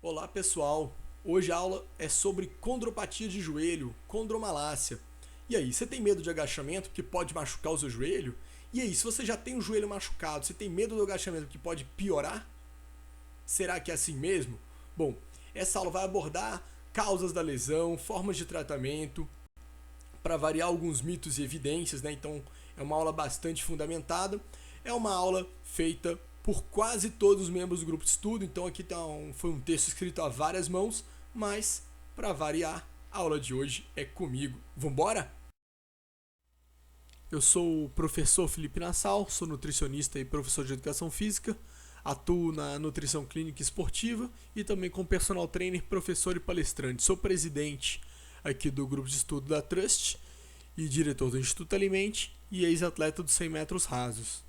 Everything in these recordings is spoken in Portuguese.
Olá pessoal, hoje a aula é sobre condropatia de joelho, condromalácia. E aí, você tem medo de agachamento que pode machucar o seu joelho? E aí, se você já tem o joelho machucado, você tem medo do agachamento que pode piorar? Será que é assim mesmo? Bom, essa aula vai abordar causas da lesão, formas de tratamento, para variar alguns mitos e evidências, né? Então é uma aula bastante fundamentada. É uma aula feita por quase todos os membros do grupo de estudo, então aqui foi um texto escrito a várias mãos, mas para variar, a aula de hoje é comigo. Vambora? Eu sou o professor Felipe Nassau, sou nutricionista e professor de educação física, atuo na nutrição clínica e esportiva e também como personal trainer, professor e palestrante. Sou presidente aqui do grupo de estudo da Trust e diretor do Instituto Alimente e ex-atleta dos 100 metros rasos.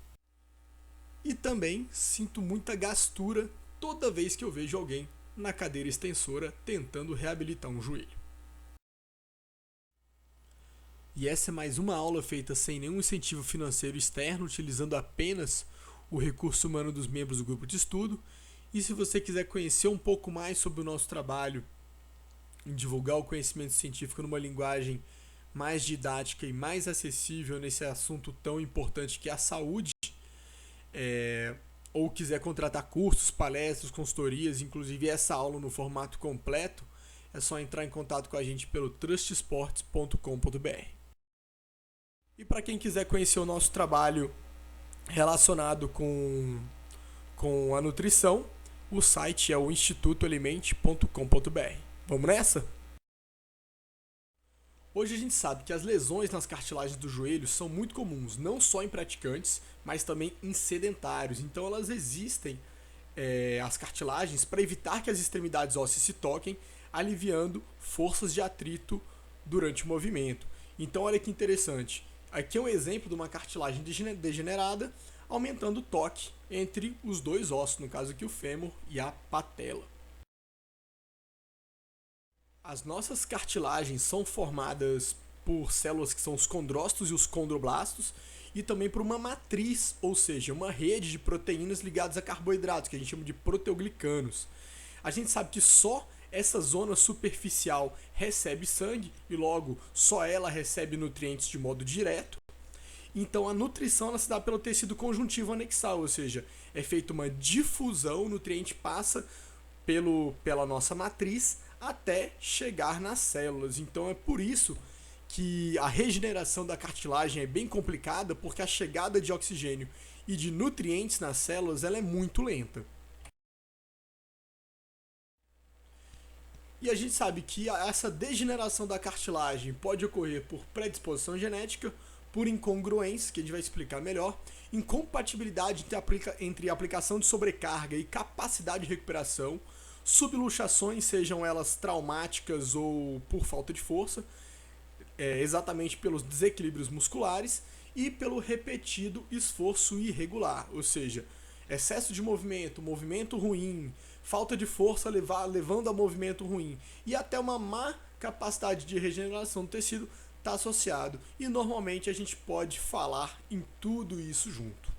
E também sinto muita gastura toda vez que eu vejo alguém na cadeira extensora tentando reabilitar um joelho. E essa é mais uma aula feita sem nenhum incentivo financeiro externo, utilizando apenas o recurso humano dos membros do grupo de estudo. E se você quiser conhecer um pouco mais sobre o nosso trabalho em divulgar o conhecimento científico numa linguagem mais didática e mais acessível nesse assunto tão importante que é a saúde, ou quiser contratar cursos, palestras, consultorias, inclusive essa aula no formato completo, é só entrar em contato com a gente pelo trustsports.com.br. E para quem quiser conhecer o nosso trabalho relacionado com a nutrição, o site é o institutoalimente.com.br. Vamos nessa? Hoje a gente sabe que as lesões nas cartilagens do joelho são muito comuns, não só em praticantes, mas também em sedentários. Então elas existem, as cartilagens, para evitar que as extremidades ósseas se toquem, aliviando forças de atrito durante o movimento. Então olha que interessante. Aqui é um exemplo de uma cartilagem degenerada, aumentando o toque entre os dois ossos, no caso aqui o fêmur e a patela. As nossas cartilagens são formadas por células que são os condrócitos e os condroblastos e também por uma matriz, ou seja, uma rede de proteínas ligadas a carboidratos, que a gente chama de proteoglicanos. A gente sabe que só essa zona superficial recebe sangue e logo só ela recebe nutrientes de modo direto. Então a nutrição ela se dá pelo tecido conjuntivo anexal, ou seja, é feita uma difusão, o nutriente passa pela nossa matriz até chegar nas células. Então é por isso que a regeneração da cartilagem é bem complicada, porque a chegada de oxigênio e de nutrientes nas células ela é muito lenta. E a gente sabe que essa degeneração da cartilagem pode ocorrer por predisposição genética, por incongruências, que a gente vai explicar melhor, incompatibilidade entre aplicação de sobrecarga e capacidade de recuperação, subluxações, sejam elas traumáticas ou por falta de força, exatamente pelos desequilíbrios musculares e pelo repetido esforço irregular, ou seja, excesso de movimento, movimento ruim, falta de força levando a movimento ruim e até uma má capacidade de regeneração do tecido está associado. E normalmente a gente pode falar em tudo isso junto.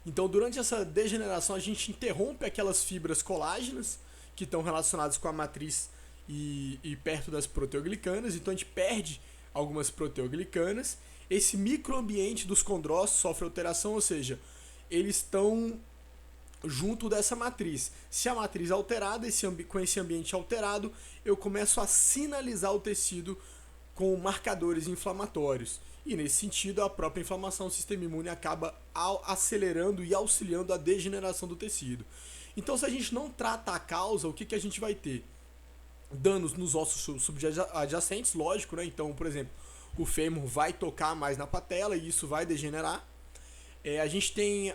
Então, durante essa degeneração, a gente interrompe aquelas fibras colágenas que estão relacionadas com a matriz e perto das proteoglicanas. Então, a gente perde algumas proteoglicanas. Esse microambiente dos condrócitos sofre alteração, ou seja, eles estão junto dessa matriz. Se a matriz é alterada, com esse ambiente alterado, eu começo a sinalizar o tecido com marcadores inflamatórios. E nesse sentido, a própria inflamação do sistema imune acaba acelerando e auxiliando a degeneração do tecido. Então, se a gente não trata a causa, o que a gente vai ter? Danos nos ossos subjacentes, lógico, né? Então, por exemplo, o fêmur vai tocar mais na patela e isso vai degenerar. A gente tem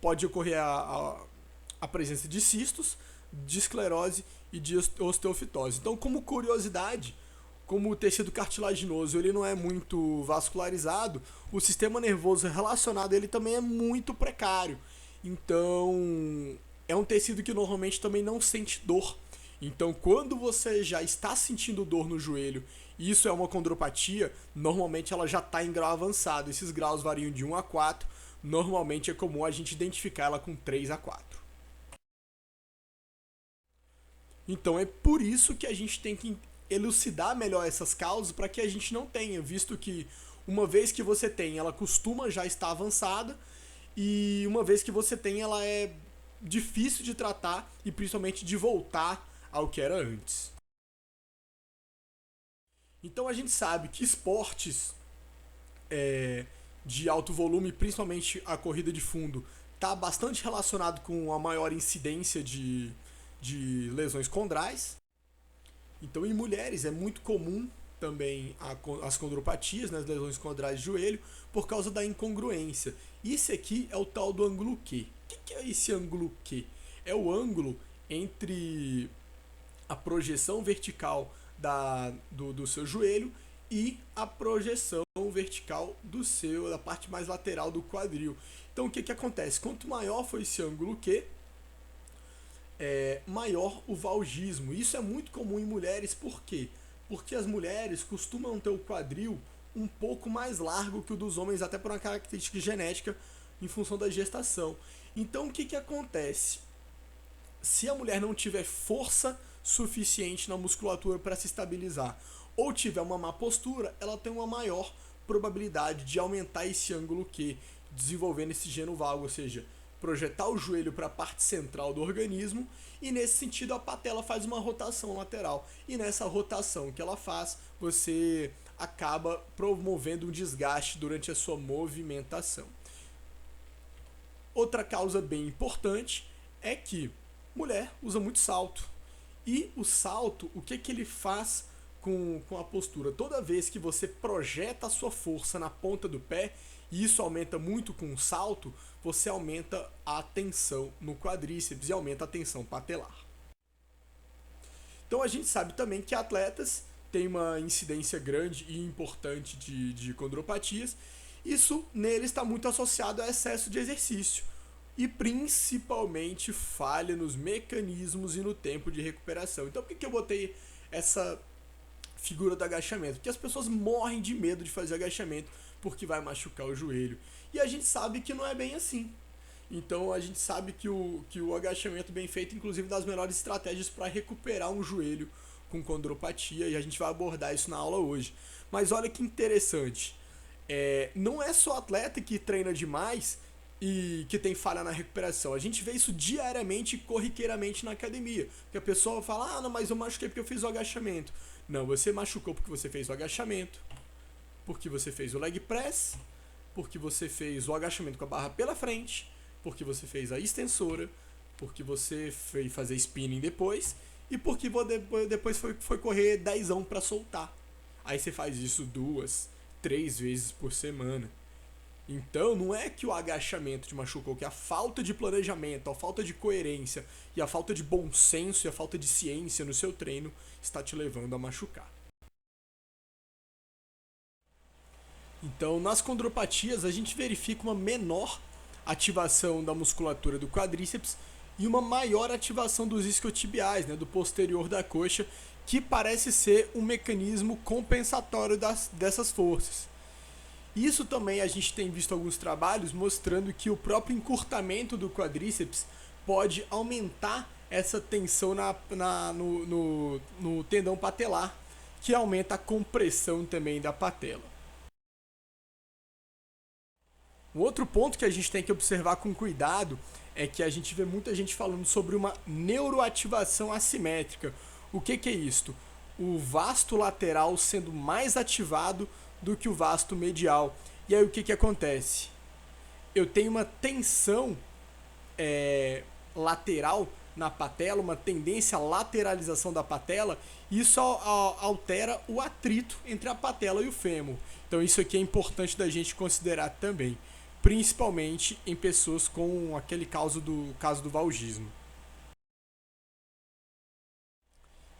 pode ocorrer a presença de cistos, de esclerose e de osteofitose. Então, como curiosidade, como o tecido cartilaginoso ele não é muito vascularizado, o sistema nervoso relacionado a ele também é muito precário. Então, é um tecido que normalmente também não sente dor. Então, quando você já está sentindo dor no joelho e isso é uma condropatia, normalmente ela já está em grau avançado. Esses graus variam de 1 a 4, normalmente é comum a gente identificar ela com 3 a 4. Então é por isso que a gente tem que elucidar melhor essas causas para que a gente não tenha, visto que uma vez que você tem, ela costuma já estar avançada, e uma vez que você tem, ela é difícil de tratar e principalmente de voltar ao que era antes. Então a gente sabe que esportes de alto volume, principalmente a corrida de fundo, está bastante relacionado com a maior incidência de lesões condrais. Então, em mulheres é muito comum também as condropatias, né, as lesões condrais de joelho, por causa da incongruência. Isso aqui é o tal do ângulo Q. O que é esse ângulo Q? É o ângulo entre a projeção vertical do seu joelho e a projeção vertical da parte mais lateral do quadril. Então, o que acontece? Quanto maior for esse ângulo Q, maior o valgismo. Isso é muito comum em mulheres, por quê? Porque as mulheres costumam ter o quadril um pouco mais largo que o dos homens, até por uma característica genética em função da gestação. Então o que acontece? Se a mulher não tiver força suficiente na musculatura para se estabilizar, ou tiver uma má postura, ela tem uma maior probabilidade de aumentar esse ângulo Q, desenvolvendo esse geno valgo, ou seja, projetar o joelho para a parte central do organismo, e nesse sentido a patela faz uma rotação lateral. E nessa rotação que ela faz, você acaba promovendo um desgaste durante a sua movimentação. Outra causa bem importante é que mulher usa muito salto. E o salto, o que ele faz com a postura? Toda vez que você projeta a sua força na ponta do pé, e isso aumenta muito com o salto, você aumenta a tensão no quadríceps e aumenta a tensão patelar. Então a gente sabe também que atletas têm uma incidência grande e importante de condropatias. Isso neles está muito associado a excesso de exercício e principalmente falha nos mecanismos e no tempo de recuperação. Então por que eu botei essa figura do agachamento? Porque as pessoas morrem de medo de fazer agachamento porque vai machucar o joelho. E a gente sabe que não é bem assim. Então a gente sabe que o agachamento bem feito, inclusive, é das melhores estratégias para recuperar um joelho com condropatia, e a gente vai abordar isso na aula hoje. Mas olha que interessante, não é só atleta que treina demais e que tem falha na recuperação. A gente vê isso diariamente e corriqueiramente na academia. Que a pessoa fala, não, mas eu machuquei porque eu fiz o agachamento. Não, você machucou porque você fez o agachamento, porque você fez o leg press, porque você fez o agachamento com a barra pela frente, porque você fez a extensora, porque você foi fazer spinning depois, e porque depois foi correr 10ão para soltar. Aí você faz isso 2, 3 vezes por semana. Então não é que o agachamento te machucou, que a falta de planejamento, a falta de coerência e a falta de bom senso e a falta de ciência no seu treino está te levando a machucar. Então, nas condropatias, a gente verifica uma menor ativação da musculatura do quadríceps e uma maior ativação dos isquiotibiais, do posterior da coxa, que parece ser um mecanismo compensatório dessas forças. Isso também a gente tem visto alguns trabalhos mostrando que o próprio encurtamento do quadríceps pode aumentar essa tensão no tendão patelar, que aumenta a compressão também da patela. Um outro ponto que a gente tem que observar com cuidado é que a gente vê muita gente falando sobre uma neuroativação assimétrica. O que é isto? O vasto lateral sendo mais ativado do que o vasto medial. E aí o que acontece? Eu tenho uma tensão lateral na patela, uma tendência à lateralização da patela, e isso altera o atrito entre a patela e o fêmur. Então isso aqui é importante da gente considerar também, principalmente em pessoas com aquele caso do valgismo.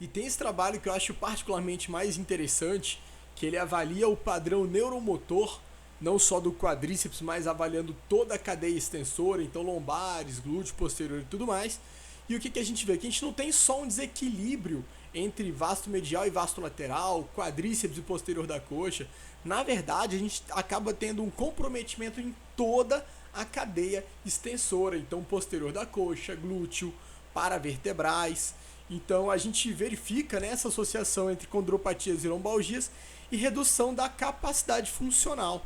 E tem esse trabalho que eu acho particularmente mais interessante, que ele avalia o padrão neuromotor, não só do quadríceps, mas avaliando toda a cadeia extensora, então lombares, glúteo posterior e tudo mais. E o que a gente vê? Que a gente não tem só um desequilíbrio entre vasto medial e vasto lateral, quadríceps e posterior da coxa. Na verdade, a gente acaba tendo um comprometimento em toda a cadeia extensora, então posterior da coxa, glúteo, paravertebrais. Então a gente verifica, né, essa associação entre condropatias e lombalgias e redução da capacidade funcional.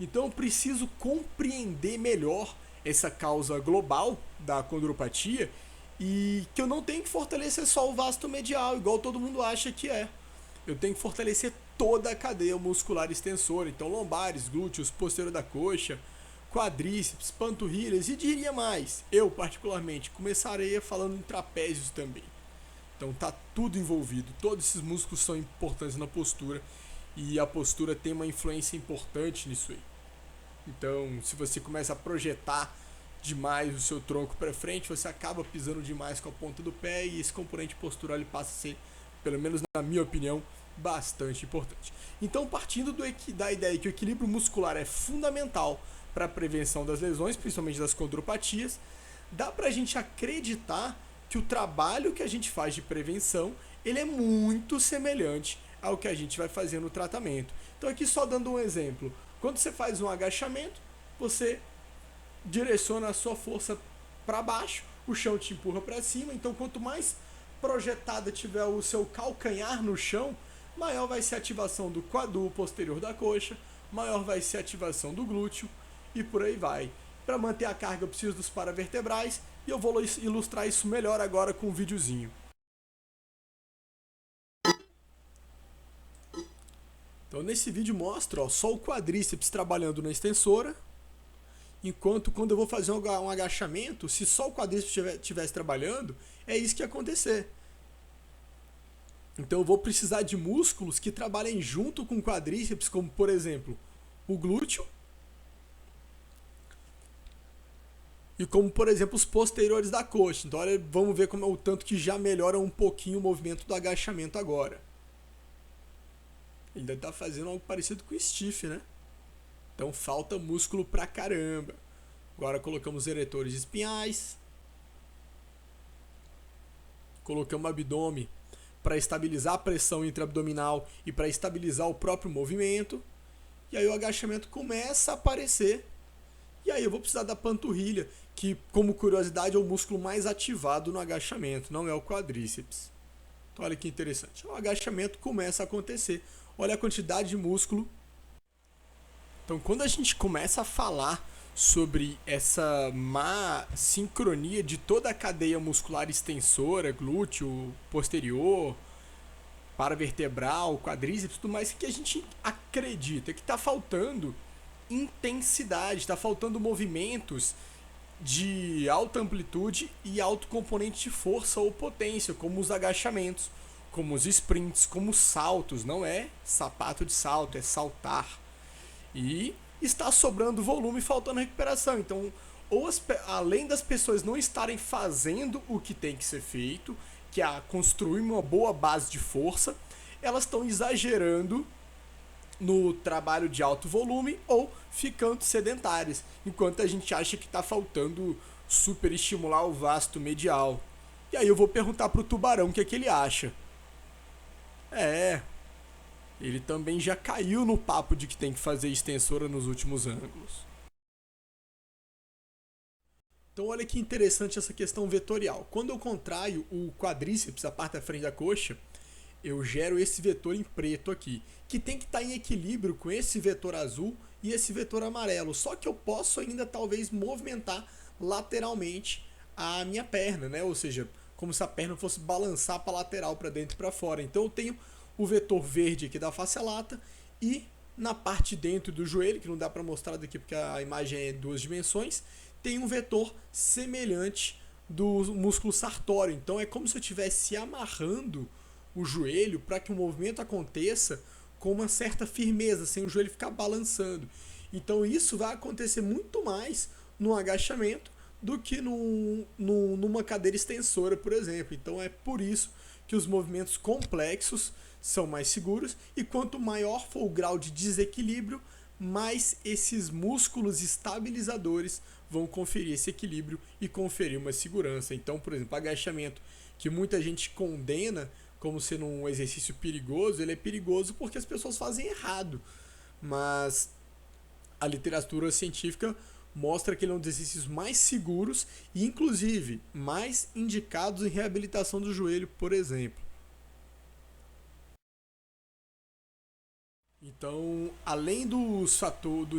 Então eu preciso compreender melhor essa causa global da condropatia e que eu não tenho que fortalecer só o vasto medial, igual todo mundo acha que é. Eu tenho que fortalecer toda a cadeia muscular extensora, então lombares, glúteos, posterior da coxa, quadríceps, panturrilhas e diria mais, eu particularmente começarei falando em trapézios também. Então tá tudo envolvido, todos esses músculos são importantes na postura e a postura tem uma influência importante nisso aí. Então, se você começa a projetar demais o seu tronco para frente, você acaba pisando demais com a ponta do pé e esse componente postural ele passa a ser, pelo menos na minha opinião, bastante importante. Então, partindo da ideia que o equilíbrio muscular é fundamental para a prevenção das lesões, principalmente das condropatias, dá para a gente acreditar que o trabalho que a gente faz de prevenção ele é muito semelhante ao que a gente vai fazer no tratamento. Então, aqui só dando um exemplo. Quando você faz um agachamento, você direciona a sua força para baixo, o chão te empurra para cima, então quanto mais projetada tiver o seu calcanhar no chão, maior vai ser a ativação do posterior da coxa, maior vai ser a ativação do glúteo e por aí vai. Para manter a carga eu preciso dos paravertebrais e eu vou ilustrar isso melhor agora com um videozinho. Então nesse vídeo mostra só o quadríceps trabalhando na extensora, enquanto quando eu vou fazer um agachamento, se só o quadríceps estivesse trabalhando, é isso que ia acontecer. Então eu vou precisar de músculos que trabalhem junto com o quadríceps, como por exemplo o glúteo e como por exemplo os posteriores da coxa. Então olha, vamos ver como é o tanto que já melhora um pouquinho o movimento do agachamento agora. Ainda está fazendo algo parecido com o stiff, né? Então falta músculo pra caramba. Agora colocamos eretores espinhais. Colocamos o abdômen para estabilizar a pressão intraabdominal e para estabilizar o próprio movimento. E aí o agachamento começa a aparecer. E aí eu vou precisar da panturrilha, que como curiosidade é o músculo mais ativado no agachamento, não é o quadríceps. Então olha que interessante. O agachamento começa a acontecer. Olha a quantidade de músculo. Então, quando a gente começa a falar sobre essa má sincronia de toda a cadeia muscular extensora, glúteo, posterior, paravertebral, quadríceps, tudo mais, que a gente acredita que está faltando intensidade, está faltando movimentos de alta amplitude e alto componente de força ou potência, como os agachamentos, como os sprints, como os saltos. Não é sapato de salto, é saltar. E está sobrando volume e faltando recuperação. Então, além das pessoas não estarem fazendo o que tem que ser feito, que é construir uma boa base de força, elas estão exagerando no trabalho de alto volume ou ficando sedentárias, enquanto a gente acha que está faltando super estimular o vasto medial. E aí eu vou perguntar pro tubarão o que é que ele acha. Ele também já caiu no papo de que tem que fazer extensora nos últimos ângulos. Então olha que interessante essa questão vetorial. Quando eu contraio o quadríceps, a parte da frente da coxa, eu gero esse vetor em preto aqui, que tem que estar em equilíbrio com esse vetor azul e esse vetor amarelo. Só que eu posso ainda talvez movimentar lateralmente a minha perna, né? Ou seja, como se a perna fosse balançar para lateral, para dentro e para fora. Então eu tenho o vetor verde aqui da face lata e na parte dentro do joelho, que não dá para mostrar daqui porque a imagem é em 2 dimensões, tem um vetor semelhante do músculo sartório. Então é como se eu estivesse amarrando o joelho para que o movimento aconteça com uma certa firmeza, sem o joelho ficar balançando. Então isso vai acontecer muito mais no agachamento do que numa cadeira extensora, por exemplo. Então é por isso que os movimentos complexos são mais seguros e quanto maior for o grau de desequilíbrio, mais esses músculos estabilizadores vão conferir esse equilíbrio e conferir uma segurança. Então, por exemplo, agachamento, que muita gente condena como sendo um exercício perigoso, ele é perigoso porque as pessoas fazem errado. Mas A literatura científica mostra que ele é um dos exercícios mais seguros e, inclusive, mais indicados em reabilitação do joelho, por exemplo. Então, além dos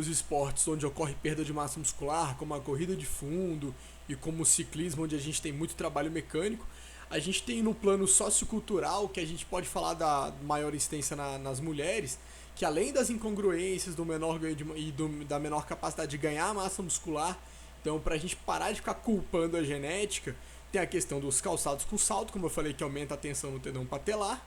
esportes onde ocorre perda de massa muscular, como a corrida de fundo e como o ciclismo, onde a gente tem muito trabalho mecânico, a gente tem no plano sociocultural, que a gente pode falar da maior incidência nas mulheres, que além das incongruências do menor ganho da menor capacidade de ganhar massa muscular, então para a gente parar de ficar culpando a genética, tem a questão dos calçados com salto, como eu falei, que aumenta a tensão no tendão patelar,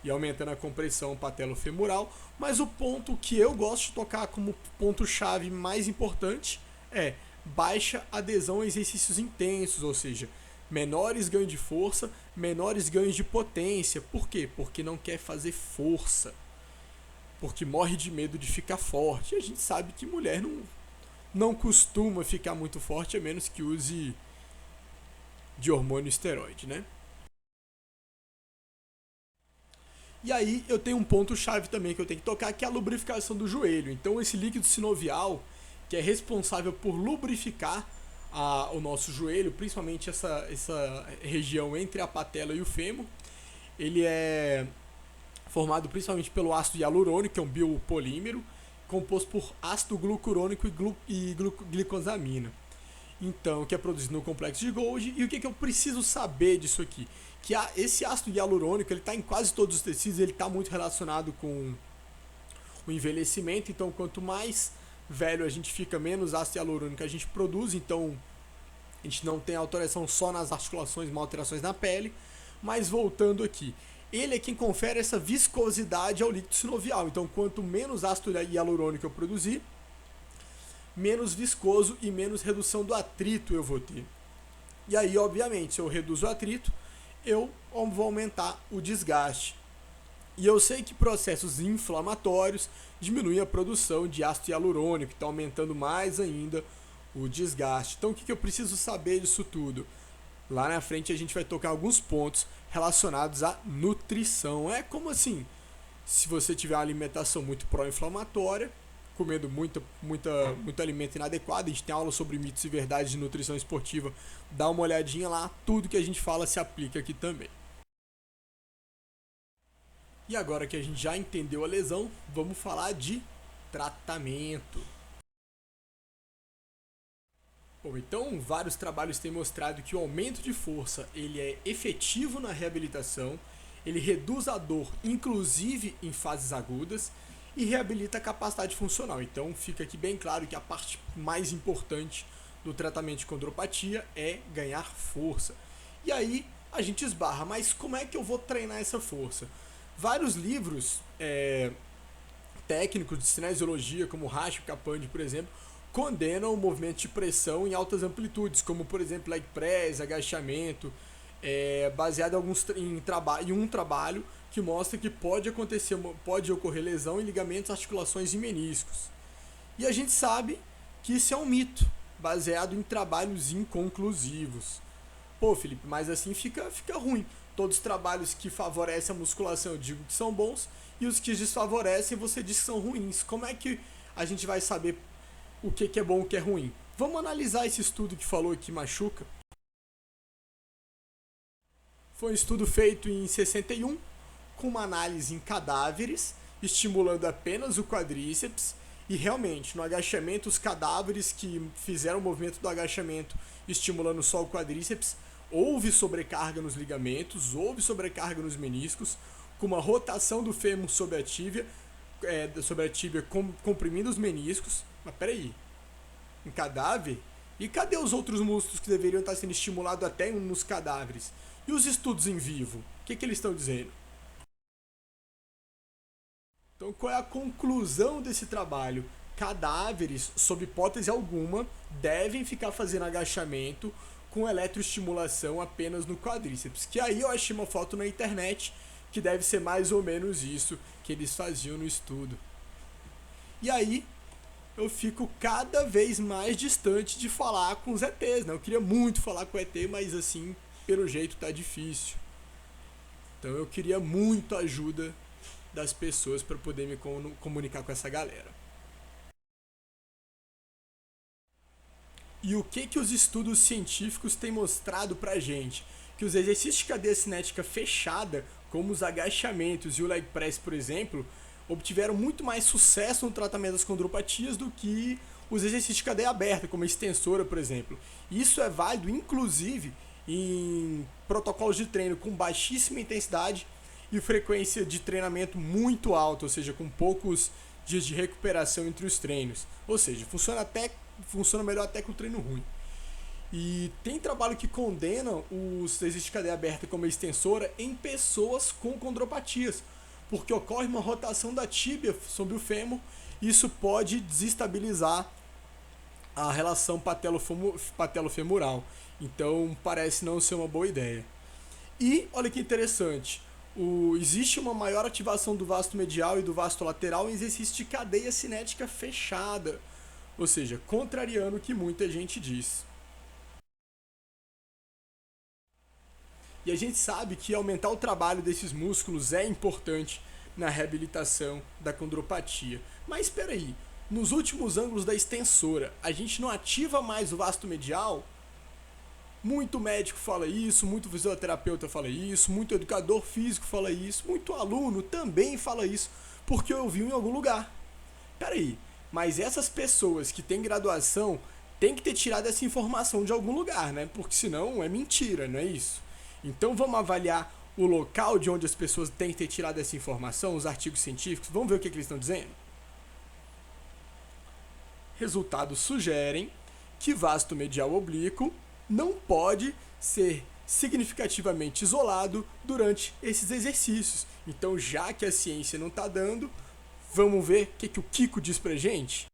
e aumentando a compressão patelofemoral, mas o ponto que eu gosto de tocar como ponto-chave mais importante é baixa adesão a exercícios intensos, ou seja, menores ganhos de força, menores ganhos de potência. Por quê? Porque não quer fazer força, porque morre de medo de ficar forte. E a gente sabe que mulher não costuma ficar muito forte, a menos que use de hormônio esteroide, né? E aí eu tenho um ponto-chave também que eu tenho que tocar, que é a lubrificação do joelho. Então esse líquido sinovial, que é responsável por lubrificar o nosso joelho, principalmente essa região entre a patela e o fêmur, ele é formado principalmente pelo ácido hialurônico, que é um biopolímero, composto por ácido glucurônico e glicosamina. Então, que é produzido no complexo de Golgi. E o que eu preciso saber disso aqui? Que esse ácido hialurônico ele está em quase todos os tecidos, ele está muito relacionado com o envelhecimento. Então, quanto mais velho a gente fica, menos ácido hialurônico a gente produz. Então, a gente não tem alteração só nas articulações, mas alterações na pele. Mas voltando aqui, ele é quem confere essa viscosidade ao líquido sinovial. Então, quanto menos ácido hialurônico eu produzir, menos viscoso e menos redução do atrito eu vou ter. E aí, obviamente, se eu reduzo o atrito, eu vou aumentar o desgaste. E eu sei que processos inflamatórios diminuem a produção de ácido hialurônico, que está aumentando mais ainda o desgaste. Então, o que eu preciso saber disso tudo? Lá na frente a gente vai tocar alguns pontos relacionados à nutrição. É como assim, se você tiver uma alimentação muito pró-inflamatória, comendo muito alimento inadequado, a gente tem aula sobre mitos e verdades de nutrição esportiva, dá uma olhadinha lá, tudo que a gente fala se aplica aqui também. E agora que a gente já entendeu a lesão, vamos falar de tratamento. Bom, então vários trabalhos têm mostrado que o aumento de força ele é efetivo na reabilitação, ele reduz a dor, inclusive em fases agudas, e reabilita a capacidade funcional. Então fica aqui bem claro que a parte mais importante do tratamento de condropatia é ganhar força. E aí a gente esbarra, mas como é que eu vou treinar essa força? Vários livros técnicos de cinesiologia, como Rasch e Capandi, por exemplo, condenam o movimento de pressão em altas amplitudes, como por exemplo leg press, agachamento, baseado em um trabalho que mostra que pode ocorrer lesão em ligamentos, articulações e meniscos. E a gente sabe que isso é um mito, baseado em trabalhos inconclusivos. Pô, Felipe, mas assim fica ruim. Todos os trabalhos que favorecem a musculação eu digo que são bons, e os que desfavorecem você diz que são ruins. Como é que a gente vai saber o que é bom e o que é ruim? Vamos analisar esse estudo que falou que machuca. Foi um estudo feito em 61, com uma análise em cadáveres, estimulando apenas o quadríceps, e realmente, no agachamento, os cadáveres que fizeram o movimento do agachamento estimulando só o quadríceps, houve sobrecarga nos ligamentos, houve sobrecarga nos meniscos, com uma rotação do fêmur sobre a tíbia, comprimindo os meniscos. Mas peraí, em cadáver? E cadê os outros músculos que deveriam estar sendo estimulados até nos cadáveres? E os estudos em vivo? O que eles estão dizendo? Então, qual é a conclusão desse trabalho? Cadáveres, sob hipótese alguma, devem ficar fazendo agachamento com eletroestimulação apenas no quadríceps. Que aí eu achei uma foto na internet que deve ser mais ou menos isso que eles faziam no estudo. E aí eu fico cada vez mais distante de falar com os ETs, né? Eu queria muito falar com o ET, mas assim, pelo jeito tá difícil. Então eu queria muito a ajuda das pessoas para poder me comunicar com essa galera. E o que os estudos científicos têm mostrado pra gente? Que os exercícios de cadeia cinética fechada, como os agachamentos e o leg press, por exemplo, obtiveram muito mais sucesso no tratamento das condropatias do que os exercícios de cadeia aberta, como a extensora, por exemplo. Isso é válido, inclusive, em protocolos de treino com baixíssima intensidade e frequência de treinamento muito alta, ou seja, com poucos dias de recuperação entre os treinos. Ou seja, funciona melhor até com treino ruim. E tem trabalho que condena os exercícios de cadeia aberta como a extensora em pessoas com condropatias, porque ocorre uma rotação da tíbia sobre o fêmur e isso pode desestabilizar a relação patelo-femoral. Então parece não ser uma boa ideia. E olha que interessante, existe uma maior ativação do vasto medial e do vasto lateral em exercício de cadeia cinética fechada, ou seja, contrariando o que muita gente diz. E a gente sabe que aumentar o trabalho desses músculos é importante na reabilitação da condropatia. Mas espera aí, nos últimos ângulos da extensora, a gente não ativa mais o vasto medial? Muito médico fala isso, muito fisioterapeuta fala isso, muito educador físico fala isso, muito aluno também fala isso, porque eu vi em algum lugar. Peraí, mas essas pessoas que têm graduação têm que ter tirado essa informação de algum lugar, né? Porque senão é mentira, não é isso? Então vamos avaliar o local de onde as pessoas têm que ter tirado essa informação, os artigos científicos, vamos ver o que eles estão dizendo? Resultados sugerem que vasto medial oblíquo não pode ser significativamente isolado durante esses exercícios. Então, já que a ciência não está dando, vamos ver o que o Kiko diz pra gente?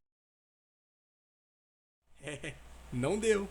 Não deu.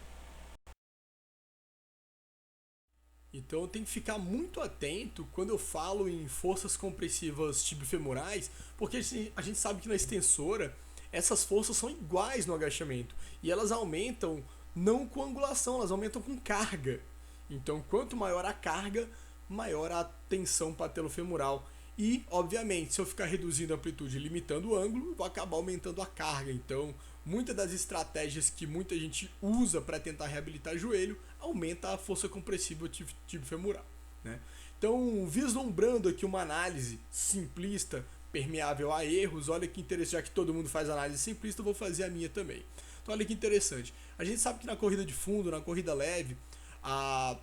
Então tem que ficar muito atento quando eu falo em forças compressivas tibiofemorais, porque a gente sabe que na extensora essas forças são iguais no agachamento e elas aumentam não com angulação, elas aumentam com carga. Então quanto maior a carga, maior a tensão patelofemoral. E, obviamente, se eu ficar reduzindo a amplitude e limitando o ângulo, eu vou acabar aumentando a carga. Então, muitas das estratégias que muita gente usa para tentar reabilitar o joelho aumenta a força compressiva tibiofemoral, né? Então, vislumbrando aqui uma análise simplista, permeável a erros, olha que interessante, já que todo mundo faz análise simplista, eu vou fazer a minha também. Então, olha que interessante. A gente sabe que na corrida de fundo, na corrida leve, a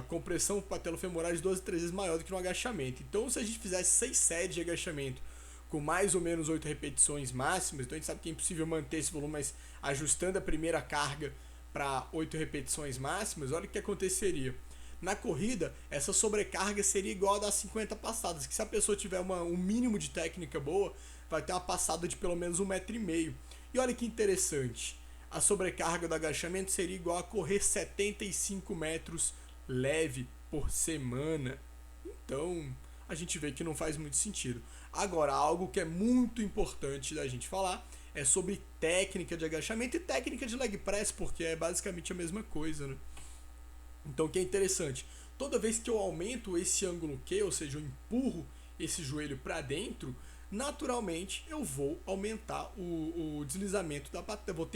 compressão patelofemoral é de 12 a 3 vezes maior do que no agachamento. Então, se a gente fizesse 6 séries de agachamento com mais ou menos 8 repetições máximas, então a gente sabe que é impossível manter esse volume, mas ajustando a primeira carga para 8 repetições máximas, olha o que aconteceria. Na corrida, essa sobrecarga seria igual a das 50 passadas, que se a pessoa tiver um mínimo de técnica boa, vai ter uma passada de pelo menos 1,5 m. E olha que interessante, a sobrecarga do agachamento seria igual a correr 75 metros leve por semana. Então, a gente vê que não faz muito sentido. Agora, algo que é muito importante da gente falar é sobre técnica de agachamento e técnica de leg press, porque é basicamente a mesma coisa, né? Então, o que é interessante, toda vez que eu aumento esse ângulo Q, ou seja, eu empurro esse joelho para dentro, naturalmente eu vou aumentar o deslizamento da patela,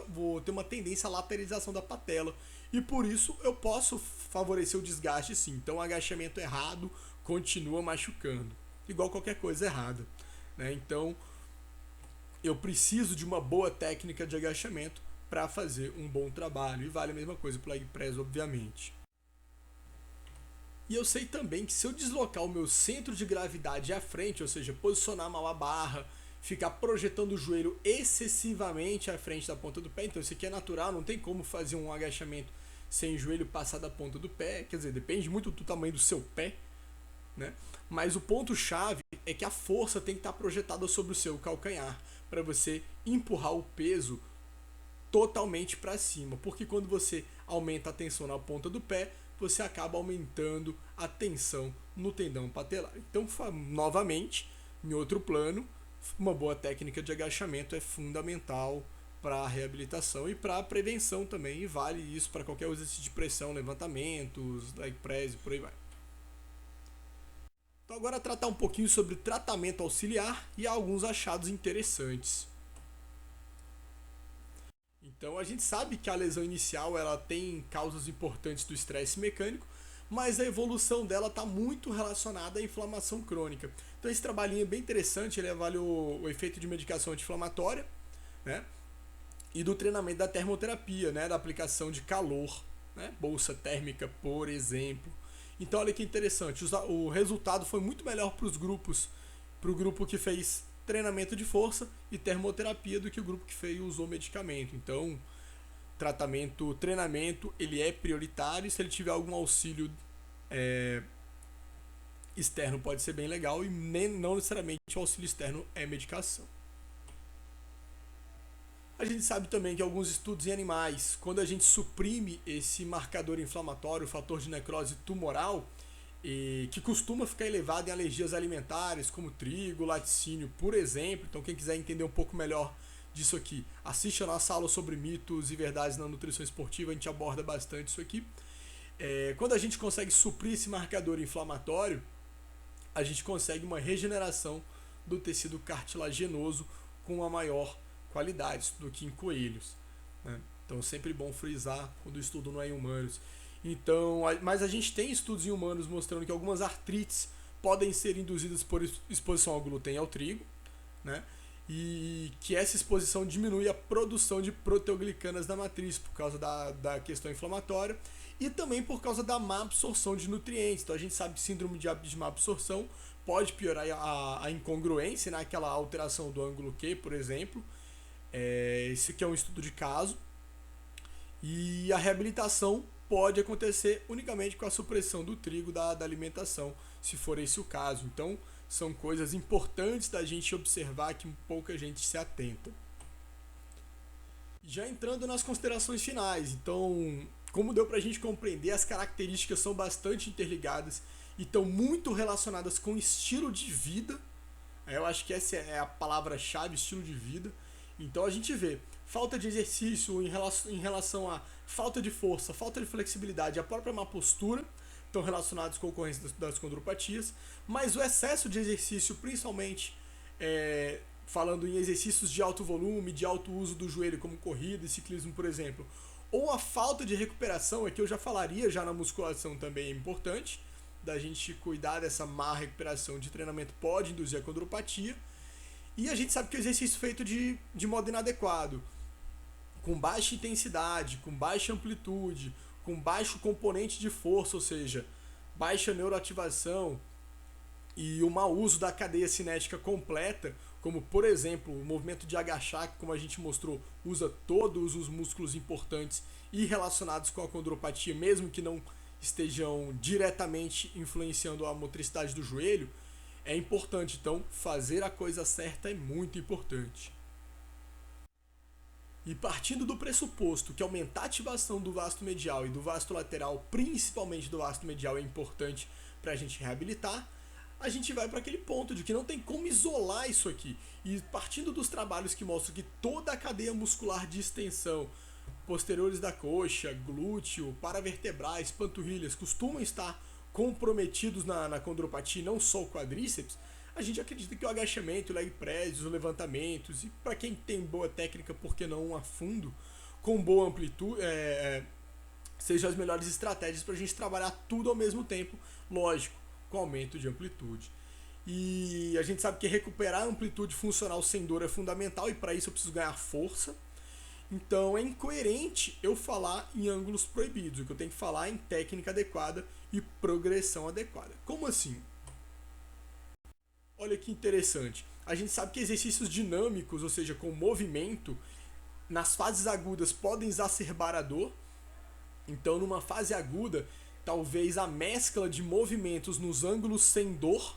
vou ter uma tendência à lateralização da patela, e por isso eu posso favorecer o desgaste sim. Então o agachamento errado continua machucando, igual qualquer coisa errada, né? Então eu preciso de uma boa técnica de agachamento para fazer um bom trabalho, e vale a mesma coisa para o leg press, obviamente. E eu sei também que se eu deslocar o meu centro de gravidade à frente, ou seja, posicionar mal a barra, ficar projetando o joelho excessivamente à frente da ponta do pé, então isso aqui é natural, não tem como fazer um agachamento sem o joelho passar da ponta do pé, quer dizer, depende muito do tamanho do seu pé, né? Mas o ponto-chave é que a força tem que estar projetada sobre o seu calcanhar, para você empurrar o peso totalmente para cima, porque quando você aumenta a tensão na ponta do pé, você acaba aumentando a tensão no tendão patelar. Então, novamente, em outro plano, uma boa técnica de agachamento é fundamental para a reabilitação e para a prevenção também, e vale isso para qualquer exercício de pressão, levantamentos, leg press e por aí vai. Então agora tratar um pouquinho sobre o tratamento auxiliar e alguns achados interessantes. Então a gente sabe que a lesão inicial ela tem causas importantes do estresse mecânico, mas a evolução dela está muito relacionada à inflamação crônica. Então esse trabalhinho é bem interessante, ele avalia o efeito de medicação anti-inflamatória, né? E do treinamento da termoterapia, né? Da aplicação de calor, né? Bolsa térmica, por exemplo. Então olha que interessante, o resultado foi muito melhor para o grupo que fez treinamento de força e termoterapia do que o grupo que usou medicamento. Então, treinamento, ele é prioritário. Se ele tiver algum auxílio externo, pode ser bem legal, e não necessariamente o auxílio externo é medicação. A gente sabe também que alguns estudos em animais, quando a gente suprime esse marcador inflamatório, o fator de necrose tumoral, que costuma ficar elevado em alergias alimentares, como trigo, laticínio, por exemplo. Então, quem quiser entender um pouco melhor disso aqui, assiste a nossa aula sobre mitos e verdades na nutrição esportiva, a gente aborda bastante isso aqui. Quando a gente consegue suprir esse marcador inflamatório, a gente consegue uma regeneração do tecido cartilaginoso com uma maior qualidade do que em coelhos, né? Então, sempre bom frisar quando o estudo não é em humanos. Então, mas a gente tem estudos em humanos mostrando que algumas artrites podem ser induzidas por exposição ao glúten e ao trigo, né? E que essa exposição diminui a produção de proteoglicanas da matriz por causa da questão inflamatória e também por causa da má absorção de nutrientes. Então a gente sabe que síndrome de má absorção pode piorar a incongruência, né? Aquela alteração do ângulo Q, por exemplo. Esse aqui é um estudo de caso. E a reabilitação pode acontecer unicamente com a supressão do trigo da alimentação, se for esse o caso. Então, são coisas importantes da gente observar que pouca gente se atenta. Já entrando nas considerações finais, então, como deu pra gente compreender, as características são bastante interligadas e estão muito relacionadas com estilo de vida. Eu acho que essa é a palavra-chave, estilo de vida. Então a gente vê falta de exercício em relação a falta de força, falta de flexibilidade, a própria má postura, estão relacionados com a ocorrência das condropatias, mas o excesso de exercício, principalmente falando em exercícios de alto volume, de alto uso do joelho, como corrida e ciclismo, por exemplo, ou a falta de recuperação, é que eu já falaria, já na musculação também é importante, da gente cuidar dessa má recuperação de treinamento pode induzir a condropatia. E a gente sabe que o exercício feito de modo inadequado, com baixa intensidade, com baixa amplitude, com baixo componente de força, ou seja, baixa neuroativação e o mau uso da cadeia cinética completa, como por exemplo o movimento de agachar, que como a gente mostrou, usa todos os músculos importantes e relacionados com a condropatia, mesmo que não estejam diretamente influenciando a motricidade do joelho, é importante. Então, fazer a coisa certa é muito importante. E partindo do pressuposto que aumentar a ativação do vasto medial e do vasto lateral, principalmente do vasto medial, é importante para a gente reabilitar, a gente vai para aquele ponto de que não tem como isolar isso aqui. E partindo dos trabalhos que mostram que toda a cadeia muscular de extensão, posteriores da coxa, glúteo, paravertebrais, panturrilhas, costumam estar comprometidos na condropatia, não só o quadríceps, a gente acredita que o agachamento, o leg press, os levantamentos, e para quem tem boa técnica, por que não um afundo, com boa amplitude, sejam as melhores estratégias para a gente trabalhar tudo ao mesmo tempo, lógico, com aumento de amplitude. E a gente sabe que recuperar a amplitude funcional sem dor é fundamental, e para isso eu preciso ganhar força. Então é incoerente eu falar em ângulos proibidos, o que eu tenho que falar em técnica adequada e progressão adequada. Como assim? Olha que interessante. A gente sabe que exercícios dinâmicos, ou seja, com movimento, nas fases agudas podem exacerbar a dor. Então, numa fase aguda, talvez a mescla de movimentos nos ângulos sem dor,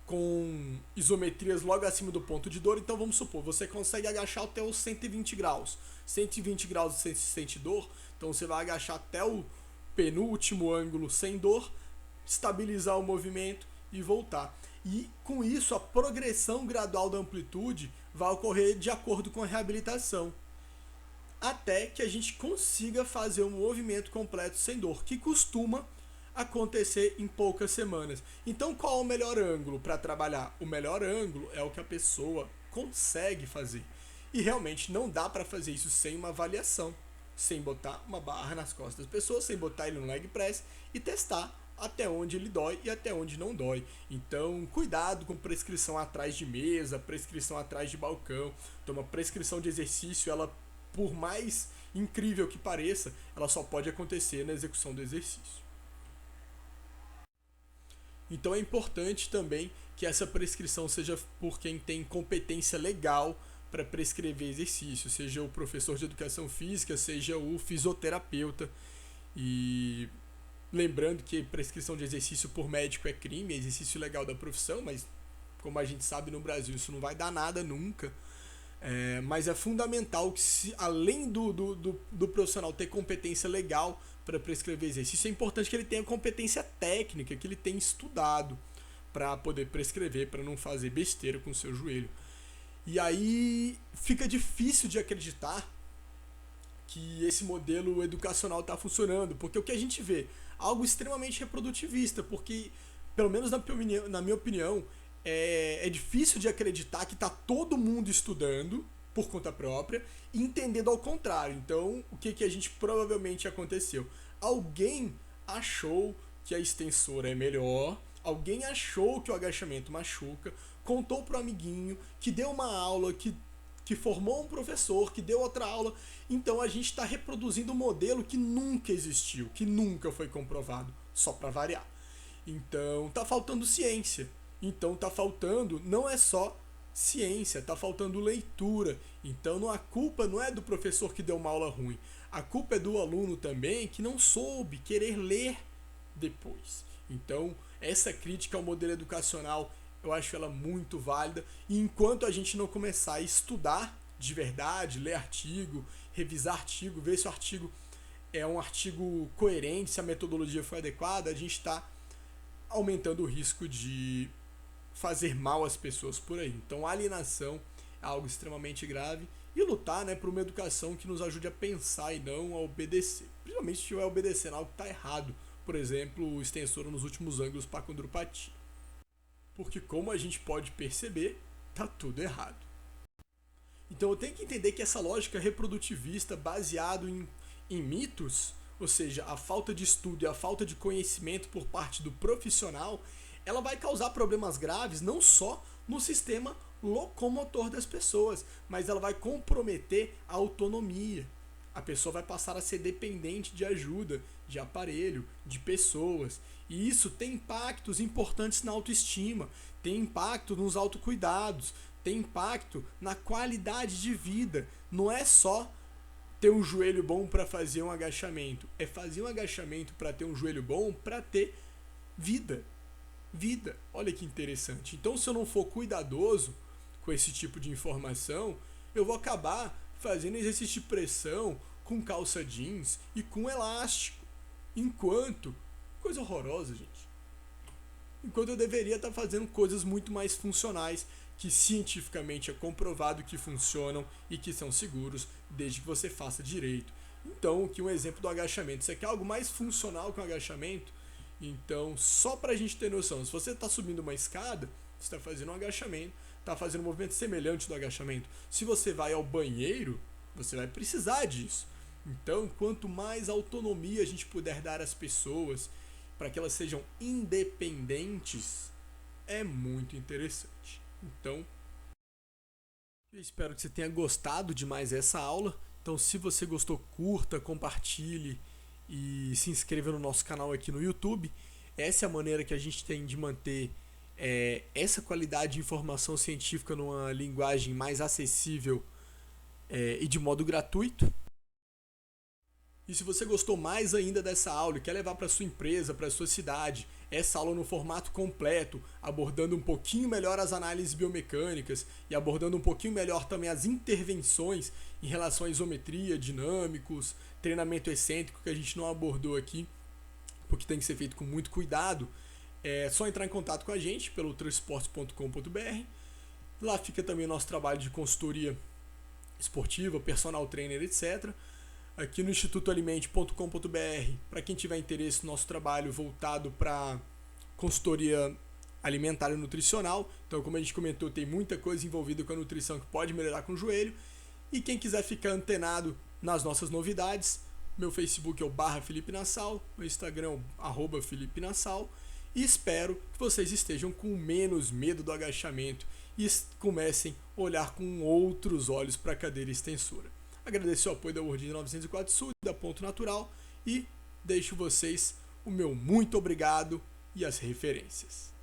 com isometrias logo acima do ponto de dor. Então vamos supor, você consegue agachar até os 120 graus. 120 graus você sente dor, então você vai agachar até o penúltimo ângulo sem dor, estabilizar o movimento e voltar. E com isso a progressão gradual da amplitude vai ocorrer de acordo com a reabilitação, até que a gente consiga fazer um movimento completo sem dor, que costuma acontecer em poucas semanas. Então qual é o melhor ângulo para trabalhar? O melhor ângulo é o que a pessoa consegue fazer. E realmente não dá para fazer isso sem uma avaliação, sem botar uma barra nas costas das pessoas, sem botar ele no leg press e testar até onde ele dói e até onde não dói. Então, cuidado com prescrição atrás de mesa, prescrição atrás de balcão. Então, uma prescrição de exercício, ela, por mais incrível que pareça, ela só pode acontecer na execução do exercício. Então é importante também que essa prescrição seja por quem tem competência legal para prescrever exercício, seja o professor de educação física, seja o fisioterapeuta. E lembrando que prescrição de exercício por médico é crime, é exercício legal da profissão, mas como a gente sabe no Brasil isso não vai dar nada nunca. Mas é fundamental que, além do profissional ter competência legal para prescrever exercício, é importante que ele tenha competência técnica, que ele tenha estudado para poder prescrever, para não fazer besteira com o seu joelho. E aí fica difícil de acreditar que esse modelo educacional está funcionando, porque o que a gente vê, algo extremamente reprodutivista, porque, pelo menos na minha opinião, é difícil de acreditar que está todo mundo estudando por conta própria e entendendo ao contrário. Então, o que a gente provavelmente aconteceu? Alguém achou que a extensora é melhor, alguém achou que o agachamento machuca, contou pro amiguinho, que deu uma aula, que formou um professor, que deu outra aula. Então a gente está reproduzindo um modelo que nunca existiu, que nunca foi comprovado, só para variar. Então tá faltando ciência. Então tá faltando, não é só ciência, tá faltando leitura. Então a culpa não é do professor que deu uma aula ruim. A culpa é do aluno também que não soube querer ler depois. Então essa crítica ao modelo educacional, eu acho ela muito válida. E enquanto a gente não começar a estudar de verdade, ler artigo, revisar artigo, ver se o artigo é um artigo coerente, se a metodologia foi adequada, a gente está aumentando o risco de fazer mal às pessoas por aí. Então a alienação é algo extremamente grave e lutar, né, por uma educação que nos ajude a pensar e não a obedecer. Principalmente se estiver obedecendo algo que está errado. Por exemplo, o extensor nos últimos ângulos para condropatia. Porque como a gente pode perceber, tá tudo errado. Então eu tenho que entender que essa lógica reprodutivista baseada em mitos, ou seja, a falta de estudo e a falta de conhecimento por parte do profissional, ela vai causar problemas graves não só no sistema locomotor das pessoas, mas ela vai comprometer a autonomia. A pessoa vai passar a ser dependente de ajuda, de aparelho, de pessoas. E isso tem impactos importantes na autoestima, tem impacto nos autocuidados, tem impacto na qualidade de vida. Não é só ter um joelho bom para fazer um agachamento, é fazer um agachamento para ter um joelho bom para ter vida. Vida, olha que interessante. Então, se eu não for cuidadoso com esse tipo de informação, eu vou acabar fazendo exercício de pressão com calça jeans e com elástico. Coisa horrorosa, gente. Enquanto eu deveria estar fazendo coisas muito mais funcionais, que cientificamente é comprovado que funcionam e que são seguros, desde que você faça direito. Então, aqui um exemplo do agachamento. Você quer algo mais funcional que o agachamento? Então, só para a gente ter noção, se você está subindo uma escada, você está fazendo um agachamento, está fazendo um movimento semelhante do agachamento. Se você vai ao banheiro, você vai precisar disso. Então, quanto mais autonomia a gente puder dar às pessoas, para que elas sejam independentes, é muito interessante. Então, eu espero que você tenha gostado de mais essa aula. Então, se você gostou, curta, compartilhe e se inscreva no nosso canal aqui no YouTube. Essa é a maneira que a gente tem de manter essa qualidade de informação científica numa linguagem mais acessível e de modo gratuito. E se você gostou mais ainda dessa aula e quer levar para sua empresa, para sua cidade, essa aula no formato completo, abordando um pouquinho melhor as análises biomecânicas e abordando um pouquinho melhor também as intervenções em relação à isometria, dinâmicos, treinamento excêntrico que a gente não abordou aqui, porque tem que ser feito com muito cuidado, é só entrar em contato com a gente pelo ultrasports.com.br. Lá fica também o nosso trabalho de consultoria esportiva, personal trainer, etc. Aqui no institutoalimente.com.br, para quem tiver interesse no nosso trabalho voltado para consultoria alimentar e nutricional. Então, como a gente comentou, tem muita coisa envolvida com a nutrição que pode melhorar com o joelho. E quem quiser ficar antenado nas nossas novidades, meu Facebook é o /Felipe Nassau, meu Instagram é o @Felipe Nassau, e espero que vocês estejam com menos medo do agachamento e comecem a olhar com outros olhos para a cadeira extensora. Agradeço o apoio da Wording 904 Sul e da Ponto Natural e deixo vocês o meu muito obrigado e as referências.